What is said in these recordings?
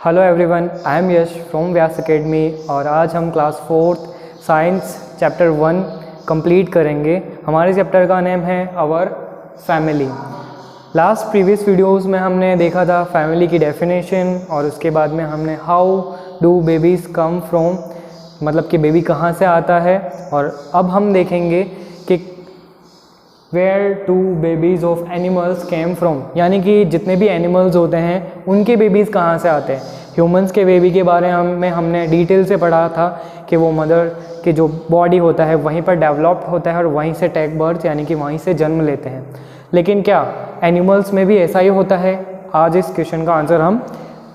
Hello everyone, I am Yash from Vyas academy और आज हम class 4th science chapter 1 complete करेंगे। हमारे चैप्टर का नेम है our family. Last previous videos में हमने देखा था फैमिली की डेफिनेशन और उसके बाद में हमने how do babies come from, मतलब कि बेबी कहाँ से आता है। और अब हम देखेंगे कि where do babies of animals came from, यानी कि जितने भी एनिमल्स होते हैं उनके बेबीज़ कहाँ से आते हैं। ह्यूमंस के बेबी के बारे में हमने डिटेल से पढ़ा था कि वो मदर के जो बॉडी होता है वहीं पर डेवलप्ड होता है और वहीं से टेक बर्थ, यानी कि वहीं से जन्म लेते हैं। लेकिन क्या एनिमल्स में भी ऐसा ही होता है? आज इस क्वेश्चन का आंसर हम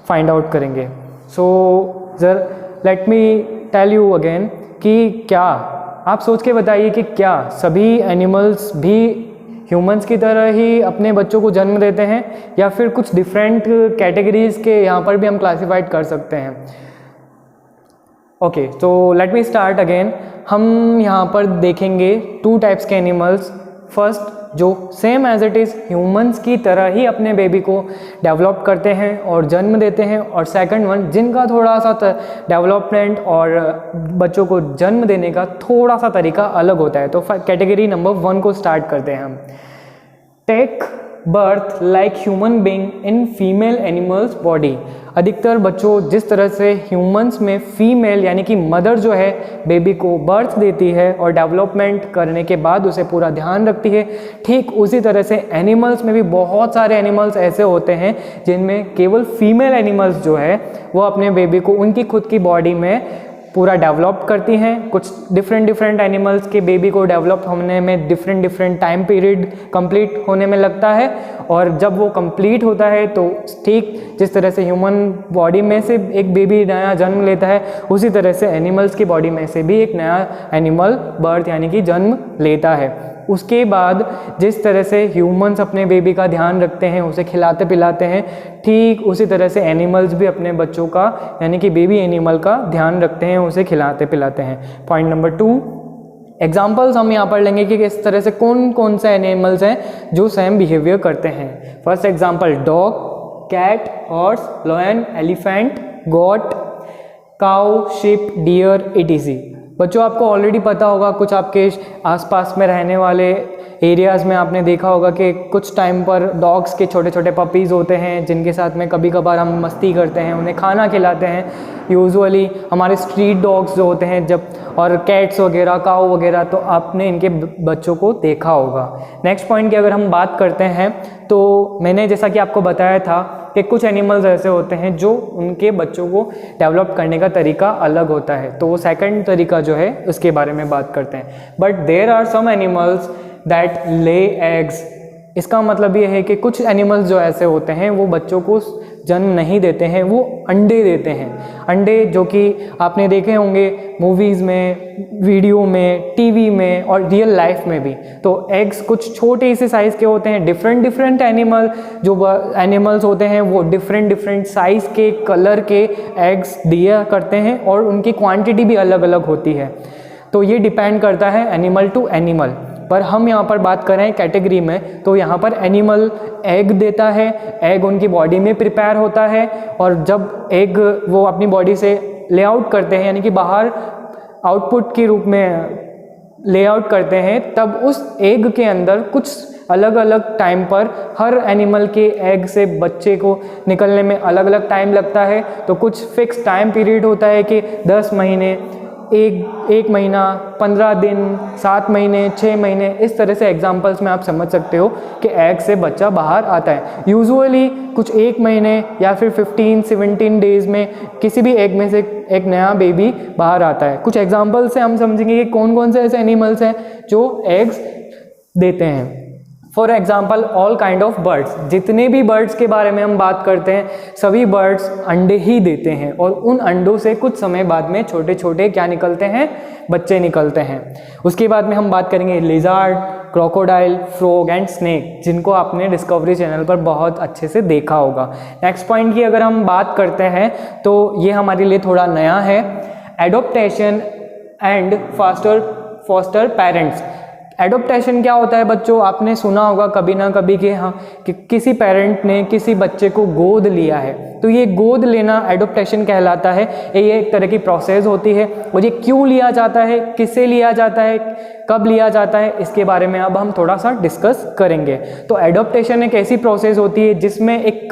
फाइंड आउट करेंगे। So let me tell you again कि क्या आप सोच के बताइए कि क्या सभी एनिमल्स भी ह्यूमंस की तरह ही अपने बच्चों को जन्म देते हैं या फिर कुछ डिफरेंट कैटेगरीज़ के यहाँ पर भी हम क्लासिफाइड कर सकते हैं। ओके, तो लेट मी स्टार्ट अगेन। हम यहाँ पर देखेंगे 2 टाइप्स के एनिमल्स। फर्स्ट, जो same as it is humans की तरह ही अपने बेबी को डेवलप करते हैं और जन्म देते हैं, और सेकंड वन जिनका थोड़ा सा डेवलपमेंट और बच्चों को जन्म देने का थोड़ा सा तरीका अलग होता है। तो कैटेगरी नंबर 1 को स्टार्ट करते हैं हम। Take birth like human being in female animals body. अधिकतर बच्चों जिस तरह से ह्यूमंस में फीमेल यानी कि मदर जो है बेबी को बर्थ देती है और डेवलपमेंट करने के बाद उसे पूरा ध्यान रखती है, ठीक उसी तरह से एनिमल्स में भी बहुत सारे एनिमल्स ऐसे होते हैं जिनमें केवल फीमेल एनिमल्स जो है वो अपने बेबी को उनकी खुद की बॉडी में पूरा डेवलप करती हैं। कुछ डिफरेंट एनिमल्स के बेबी को डेवलप होने में डिफरेंट टाइम पीरियड कंप्लीट होने में लगता है, और जब वो कंप्लीट होता है तो ठीक जिस तरह से ह्यूमन बॉडी में से एक बेबी नया जन्म लेता है उसी तरह से एनिमल्स की बॉडी में से भी एक नया एनिमल बर्थ यानी कि जन्म लेता है। उसके बाद जिस तरह से ह्यूमंस अपने बेबी का ध्यान रखते हैं, उसे खिलाते पिलाते हैं, ठीक उसी तरह से एनिमल्स भी अपने बच्चों का यानी कि बेबी एनिमल का ध्यान रखते हैं, उसे खिलाते पिलाते हैं। पॉइंट नंबर 2, एग्जाम्पल्स हम यहाँ पर लेंगे कि किस तरह से कौन कौन से एनिमल्स हैं जो सेम बिहेवियर करते हैं। First example, dog, cat, horse, lion, elephant, goat, cow, sheep, deer, etc। बच्चों आपको ऑलरेडी पता होगा, कुछ आपके आसपास में रहने वाले एरियाज़ में आपने देखा होगा कि कुछ टाइम पर डॉग्स के छोटे छोटे पपीज़ होते हैं जिनके साथ में कभी कभार हम मस्ती करते हैं, उन्हें खाना खिलाते हैं। यूजुअली हमारे स्ट्रीट डॉग्स जो होते हैं जब, और कैट्स वगैरह, काऊ वगैरह, तो आपने इनके बच्चों को देखा होगा। नेक्स्ट पॉइंट की अगर हम बात करते हैं तो मैंने जैसा कि आपको बताया था कि कुछ एनिमल्स ऐसे होते हैं जो उनके बच्चों को डेवलप करने का तरीका अलग होता है, तो वो सेकंड तरीका जो है उसके बारे में बात करते हैं। But there are some animals that lay eggs. इसका मतलब ये है कि कुछ एनिमल्स जो ऐसे होते हैं वो बच्चों को जन्म नहीं देते हैं, वो अंडे देते हैं। अंडे जो कि आपने देखे होंगे मूवीज़ में, वीडियो में, टीवी में और रियल लाइफ में भी। तो एग्स कुछ छोटे से साइज़ के होते हैं। डिफरेंट एनिमल जो एनिमल्स होते हैं वो डिफरेंट साइज़ के, कलर के एग्स दिया करते हैं और उनकी क्वांटिटी भी अलग अलग होती है। तो ये डिपेंड करता है एनिमल टू एनिमल। पर हम यहाँ पर बात करें कैटेगरी में, तो यहाँ पर एनिमल एग देता है, एग उनकी बॉडी में प्रिपेयर होता है, और जब एग वो अपनी बॉडी से ले आउट करते हैं यानी कि बाहर आउटपुट के रूप में ले आउट करते हैं, तब उस एग के अंदर कुछ अलग अलग टाइम पर हर एनिमल के एग से बच्चे को निकलने में अलग अलग टाइम लगता है। तो कुछ फिक्स टाइम पीरियड होता है कि 10 महीने, एक महीना, 15 दिन, 7 महीने, 6 महीने, इस तरह से एग्जांपल्स में आप समझ सकते हो कि एग से बच्चा बाहर आता है। यूजुअली कुछ 1 महीने या फिर 15-17 डेज में किसी भी एग में से एक नया बेबी बाहर आता है। कुछ एग्जांपल से हम समझेंगे कि कौन कौन से ऐसे एनिमल्स हैं जो एग्स देते हैं। For example, all kind of birds. जितने भी बर्ड्स के बारे में हम बात करते हैं सभी बर्ड्स अंडे ही देते हैं, और उन अंडों से कुछ समय बाद में छोटे छोटे क्या निकलते हैं, बच्चे निकलते हैं। उसके बाद में हम बात करेंगे lizard, crocodile, frog and snake, जिनको आपने डिस्कवरी चैनल पर बहुत अच्छे से देखा होगा। नेक्स्ट पॉइंट की अगर हम बात करते हैं तो ये हमारे लिए थोड़ा नया है, adaptation and foster parents. Adaptation क्या होता है बच्चों, आपने सुना होगा कभी ना कभी कि हाँ कि किसी पेरेंट ने किसी बच्चे को गोद लिया है, तो ये गोद लेना एडॉप्टेशन कहलाता है। ये एक तरह की प्रोसेस होती है। और ये क्यों लिया जाता है, किससे लिया जाता है, कब लिया जाता है, इसके बारे में अब हम थोड़ा सा डिस्कस करेंगे। तो एडॉप्टेशन एक ऐसी प्रोसेस होती है जिसमें एक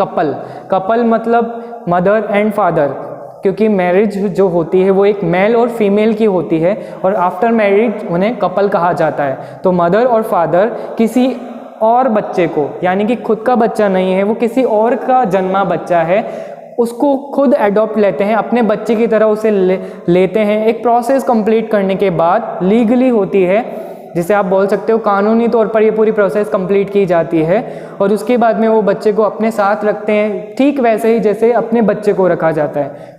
कपल मतलब मदर एंड फादर, क्योंकि मैरिज जो होती है वो एक मेल और फीमेल की होती है और आफ्टर मैरिज उन्हें कपल कहा जाता है। तो मदर और फादर किसी और बच्चे को, यानी कि खुद का बच्चा नहीं है, वो किसी और का जन्मा बच्चा है, उसको खुद एडॉप्ट लेते हैं, अपने बच्चे की तरह उसे लेते हैं। एक प्रोसेस कंप्लीट करने के बाद लीगली होती है, जिसे आप बोल सकते हो कानूनी तौर पर ये पूरी प्रोसेस कंप्लीट की जाती है और उसके बाद में वो बच्चे को अपने साथ रखते हैं, ठीक वैसे ही जैसे अपने बच्चे को रखा जाता है।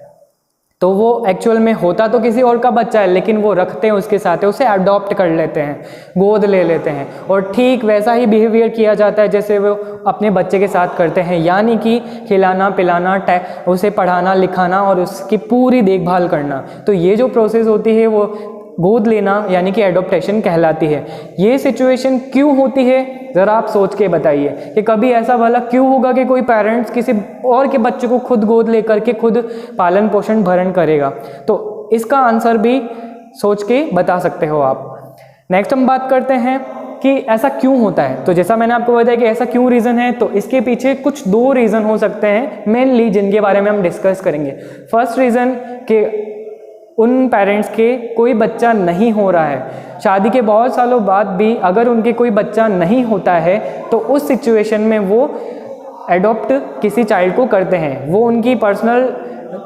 तो वो एक्चुअल में होता तो किसी और का बच्चा है, लेकिन वो रखते हैं उसके साथ है, उसे अडॉप्ट कर लेते हैं, गोद ले लेते हैं और ठीक वैसा ही बिहेवियर किया जाता है जैसे वो अपने बच्चे के साथ करते हैं, यानी कि खिलाना पिलाना, उसे पढ़ाना लिखाना और उसकी पूरी देखभाल करना। तो ये जो प्रोसेस होती है वो गोद लेना यानी कि एडॉप्टेशन कहलाती है। ये सिचुएशन क्यों होती है ज़रा आप सोच के बताइए कि कभी ऐसा भला क्यों होगा कि कोई पेरेंट्स किसी और के बच्चे को खुद गोद लेकर के खुद पालन पोषण भरण करेगा। तो इसका आंसर भी सोच के बता सकते हो आप। नेक्स्ट हम बात करते हैं कि ऐसा क्यों होता है। तो जैसा मैंने आपको बताया कि ऐसा क्यों रीज़न है, तो इसके पीछे कुछ 2 रीज़न हो सकते हैं मेनली, जिनके बारे में हम डिस्कस करेंगे। फर्स्ट रीज़न कि उन पेरेंट्स के कोई बच्चा नहीं हो रहा है, शादी के बहुत सालों बाद भी अगर उनके कोई बच्चा नहीं होता है तो उस सिचुएशन में वो एडॉप्ट किसी चाइल्ड को करते हैं। वो उनकी पर्सनल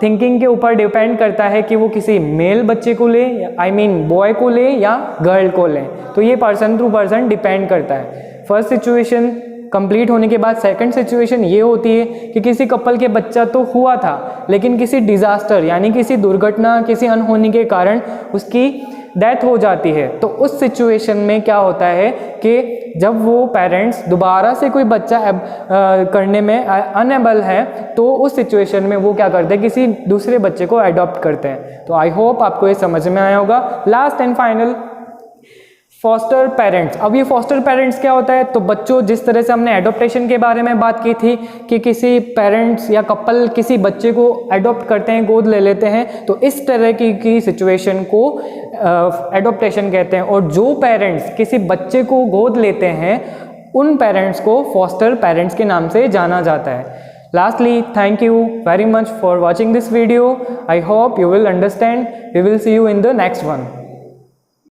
थिंकिंग के ऊपर डिपेंड करता है कि वो किसी मेल बच्चे को ले, आई मीन बॉय को ले या गर्ल को ले। तो ये पर्सन टू पर्सन डिपेंड करता है। फर्स्ट सिचुएशन कंप्लीट होने के बाद सेकंड सिचुएशन ये होती है कि किसी कपल के बच्चा तो हुआ था, लेकिन किसी डिज़ास्टर यानी किसी दुर्घटना, किसी अनहोनी के कारण उसकी डेथ हो जाती है। तो उस सिचुएशन में क्या होता है कि जब वो पेरेंट्स दोबारा से कोई बच्चा करने में अनेबल है, तो उस सिचुएशन में वो क्या करते हैं, किसी दूसरे बच्चे को अडॉप्ट करते हैं। तो आई होप आपको ये समझ में आया होगा। Last and final, foster parents. अब ये फॉस्टर पेरेंट्स क्या होता है, तो बच्चों जिस तरह से हमने एडॉप्टेशन के बारे में बात की थी कि किसी पेरेंट्स या कपल किसी बच्चे को एडॉप्ट करते हैं, गोद ले लेते हैं, तो इस तरह की सिचुएशन को एडॉप्टेशन कहते हैं। और जो पेरेंट्स किसी बच्चे को गोद लेते हैं उन पेरेंट्स को फॉस्टर पेरेंट्स के नाम से जाना जाता है। Lastly, thank you very much for watching this video. I hope you will understand. We will see you in the next one.